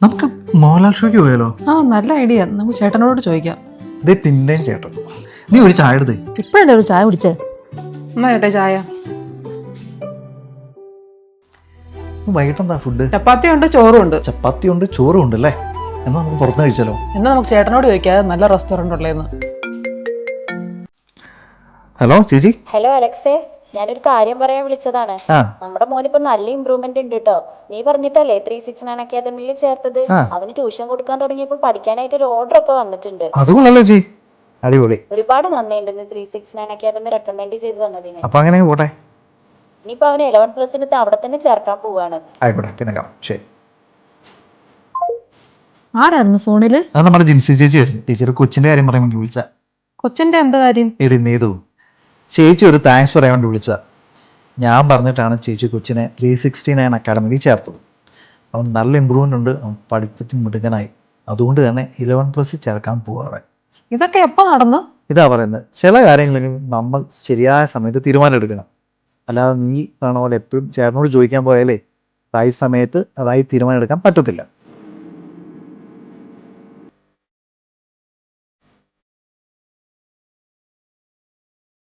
നമുക്ക് മോഹൻലാൽ ഷോയ്ക്ക് പോയാലോ? ആ നല്ല ഐഡിയ. നമുക്ക് ചേട്ടനോട് ചോദിക്കാം. ഇതേ പിന്നെയും ചേട്ടൻ, നീ ഒരു ചായ എടുത്തേ. ഇപ്പഴല്ലേ ഒരു ചായ കുടിച്ചേ? എന്നാ ചേട്ടാ ചായ. വൈകിട്ട് എന്താ ഫുഡ്? ചപ്പാത്തി ഉണ്ട്, ചോറും ഉണ്ട്. ചപ്പാത്തി ഉണ്ട്, ചോറും ഉണ്ട് അല്ലേ? എന്നാ നമുക്ക് പുറത്ത് കഴിച്ചാലോ? എന്നാ നമുക്ക് ചേട്ടനോട് ചോദിക്കാം നല്ല റെസ്റ്റോറന്റ് ഉള്ളതെന്ന്. ഹലോ ചേച്ചി. ഹലോ അലക്സേ, ഞാനൊരു കാര്യം പറയാൻ വിളിച്ചതാണ്. നമ്മുടെ മോനിപ്പോ നല്ല ഇമ്പ്രൂവ്മെന്റ് ഉണ്ട് കേട്ടോ. നീ പറഞ്ഞിട്ടല്ലേ 369 അക്കാദമിയിൽ ചേർത്തത്? അവന് ട്യൂഷൻ കൊടുക്കാൻ തുടങ്ങിയപ്പോൾ പഠിക്കാനായിട്ട് ഒരു ഓർഡർ ഒക്കെ വന്നിട്ടുണ്ട്. അതുകൊള്ളല്ലോ ചേച്ചി, അടിപൊളി. ഒരുപാട് നന്ദിയുണ്ട് 369 അക്കാദമി റെക്കമെൻഡ് ചെയ്ത് തന്നതിന്. അപ്പൊ അങ്ങനെ പോട്ടെ. ഇനിയിപ്പോ അവന് 11+ അവിടെ തന്നെ ചേർക്കാൻ പോവാണ്. ആയിക്കോട്ടെ, പിന്നെ കാണാം. ശരി. ആരായിരുന്നു ഫോണില്? അത് നമ്മുടെ ജിൻസി ചേച്ചി വരും. ടീച്ചർ കൊച്ചിന്റെ കാര്യം പറയാൻ വേണ്ടി വിളിച്ച. കൊച്ചിന്റെ എന്താ കാര്യം? എടി നീതു, ചേച്ചി ഒരു താങ്ക്സ് പറയാൻ വേണ്ടി വിളിച്ച. ഞാൻ പറഞ്ഞിട്ടാണ് ചേച്ചി കൊച്ചിനെ 369 അക്കാഡമിയിൽ ചേർത്തത്. അവൻ നല്ല ഇമ്പ്രൂവ്മെന്റ് ഉണ്ട്, അവൻ പഠിത്തത്തിൽ മിടുക്കനായി. അതുകൊണ്ട് തന്നെ 11+ ചേർക്കാൻ പോവാറ്. ഇതൊക്കെ എപ്പോ നടന്നു? ഇതാ പറയുന്നത്, ചില കാര്യങ്ങളിൽ നമ്മൾ ശരിയായ സമയത്ത് തീരുമാനം എടുക്കണം. അല്ലാതെ നീ പറഞ്ഞ പോലെ എപ്പോഴും ചേട്ടനോട് ചോദിക്കാൻ പോയാലേ അതായി സമയത്ത് അതായി തീരുമാനം എടുക്കാൻ പറ്റത്തില്ല.